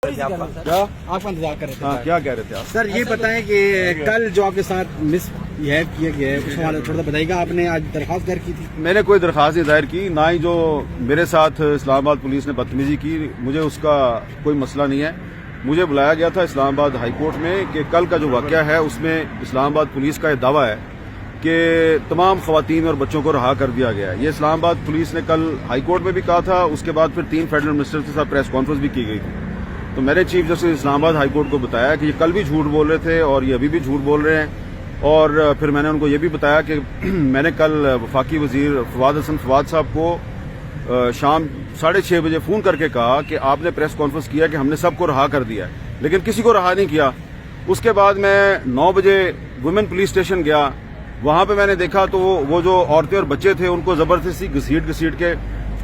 آپ کا انتظار کر رہے تھے؟ کیا کہہ رہے تھے آپ؟ سر یہ بتائیں کہ کل جو آپ کے ساتھ مس یہ کیا گیا ہے اس حوالے تھوڑا سا بتائیے گا. آپ نے آج درخواست دائر کی تھی؟ میں نے کوئی درخواست نہیں دائر کی، نہ ہی جو میرے ساتھ اسلام آباد پولیس نے بدتمیزی کی. مجھے اس کا کوئی مسئلہ نہیں ہے. مجھے بلایا گیا تھا اسلام آباد ہائی کورٹ میں کہ کل کا جو واقعہ ہے اس میں اسلام آباد پولیس کا یہ دعویٰ ہے کہ تمام خواتین اور بچوں کو رہا کر دیا گیا ہے. یہ اسلام آباد پولیس نے کل ہائی کورٹ میں بھی کہا تھا، اس کے بعد پھر 3 فیڈرل منسٹر کے ساتھ پریس کانفرنس بھی کی گئی تھی. تو میں نے چیف جسٹس اسلام آباد ہائی کورٹ کو بتایا کہ یہ کل بھی جھوٹ بول رہے تھے اور یہ ابھی بھی جھوٹ بول رہے ہیں. اور پھر میں نے ان کو یہ بھی بتایا کہ میں نے کل وفاقی وزیر فواد حسن فواد صاحب کو شام 6:30 بجے فون کر کے کہا کہ آپ نے پریس کانفرنس کیا کہ ہم نے سب کو رہا کر دیا ہے، لیکن کسی کو رہا نہیں کیا. اس کے بعد میں 9 بجے ویمن پولیس اسٹیشن گیا. وہاں پہ میں نے دیکھا تو وہ جو عورتیں اور بچے تھے ان کو زبردستی گھسیٹ کے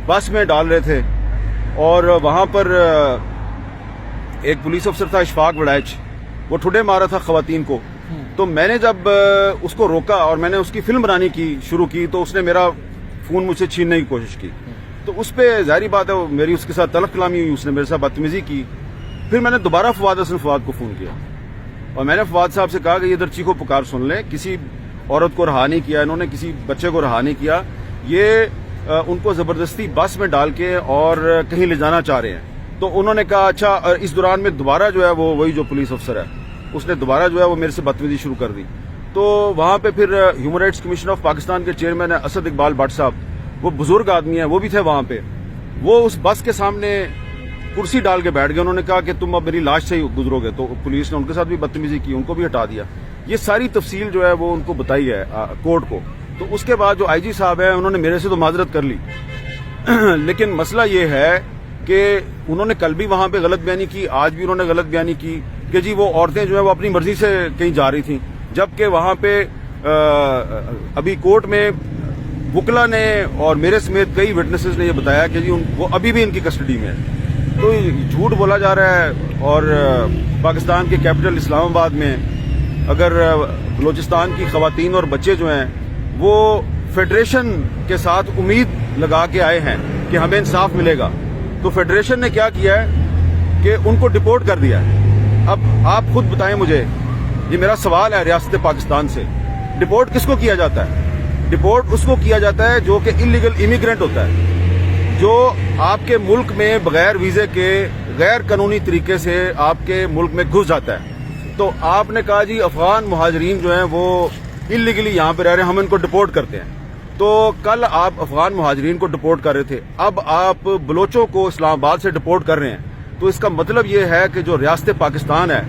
بس میں ڈال رہے تھے. اور وہاں پر ایک پولیس افسر تھا اشفاق وڑائچ، وہ ٹھڈے مارا تھا خواتین کو. تو میں نے جب اس کو روکا اور میں نے اس کی فلم بنانی کی شروع کی تو اس نے میرا فون مجھ سے چھیننے کی کوشش کی. تو اس پہ ظاہری بات ہے میری اس کے ساتھ تلخ کلامی ہوئی، اس نے میرے ساتھ بدتمیزی کی. پھر میں نے دوبارہ فواد حسن فواد کو فون کیا اور میں نے فواد صاحب سے کہا کہ یہ ادھر چیخو پکار سن لیں. کسی عورت کو رہا نہیں کیا انہوں نے، کسی بچے کو رہا نہیں کیا. یہ ان کو زبردستی بس میں ڈال کے اور کہیں لے جانا چاہ رہے ہیں. تو انہوں نے کہا اچھا. اس دوران میں دوبارہ جو ہے وہی جو پولیس افسر ہے اس نے دوبارہ جو ہے وہ میرے سے بدتمیزی شروع کر دی. تو وہاں پہ پھر human rights commission of Pakistan کے چیئرمین اسد اقبال بٹ صاحب، وہ بزرگ آدمی ہیں، وہ بھی تھے وہاں پہ. وہ اس بس کے سامنے کرسی ڈال کے بیٹھ گئے. انہوں نے کہا کہ تم اب میری لاش سے ہی گزرو گے. تو پولیس نے ان کے ساتھ بھی بدتمیزی کی، ان کو بھی ہٹا دیا. یہ ساری تفصیل جو ہے وہ ان کو بتائی ہے کورٹ کو. تو اس کے بعد جو آئی جی صاحب ہیں انہوں نے میرے سے تو معذرت کر لی، لیکن مسئلہ یہ ہے کہ انہوں نے کل بھی وہاں پہ غلط بیانی کی، آج بھی انہوں نے غلط بیانی کی کہ جی وہ عورتیں جو ہے وہ اپنی مرضی سے کہیں جا رہی تھیں، جبکہ وہاں پہ ابھی کورٹ میں وکلا نے اور میرے سمیت کئی وٹنسز نے یہ بتایا کہ جی وہ ابھی بھی ان کی کسٹڈی میں ہے. تو جھوٹ بولا جا رہا ہے. اور پاکستان کے کیپٹل اسلام آباد میں اگر بلوچستان کی خواتین اور بچے جو ہیں وہ فیڈریشن کے ساتھ امید لگا کے آئے ہیں کہ ہمیں انصاف ملے گا، تو فیڈریشن نے کیا کیا ہے کہ ان کو ڈپورٹ کر دیا ہے. اب آپ خود بتائیں مجھے، یہ میرا سوال ہے ریاست پاکستان سے، ڈپورٹ کس کو کیا جاتا ہے؟ ڈپورٹ اس کو کیا جاتا ہے جو کہ انلیگل امیگرینٹ ہوتا ہے، جو آپ کے ملک میں بغیر ویزے کے غیر قانونی طریقے سے آپ کے ملک میں گھس جاتا ہے. تو آپ نے کہا جی افغان مہاجرین جو ہیں وہ انلیگلی یہاں پہ رہ رہے ہیں، ہم ان کو ڈپورٹ کرتے ہیں. تو کل آپ افغان مہاجرین کو ڈپورٹ کر رہے تھے، اب آپ بلوچوں کو اسلام آباد سے ڈپورٹ کر رہے ہیں. تو اس کا مطلب یہ ہے کہ جو ریاست پاکستان ہے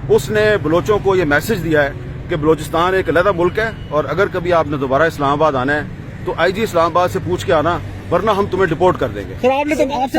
اس نے بلوچوں کو یہ میسج دیا ہے کہ بلوچستان ایک علیحدہ ملک ہے، اور اگر کبھی آپ نے دوبارہ اسلام آباد آنا ہے تو آئی جی اسلام آباد سے پوچھ کے آنا، ورنہ ہم تمہیں ڈپورٹ کر دیں گے. سر آپ نے تو آپ سے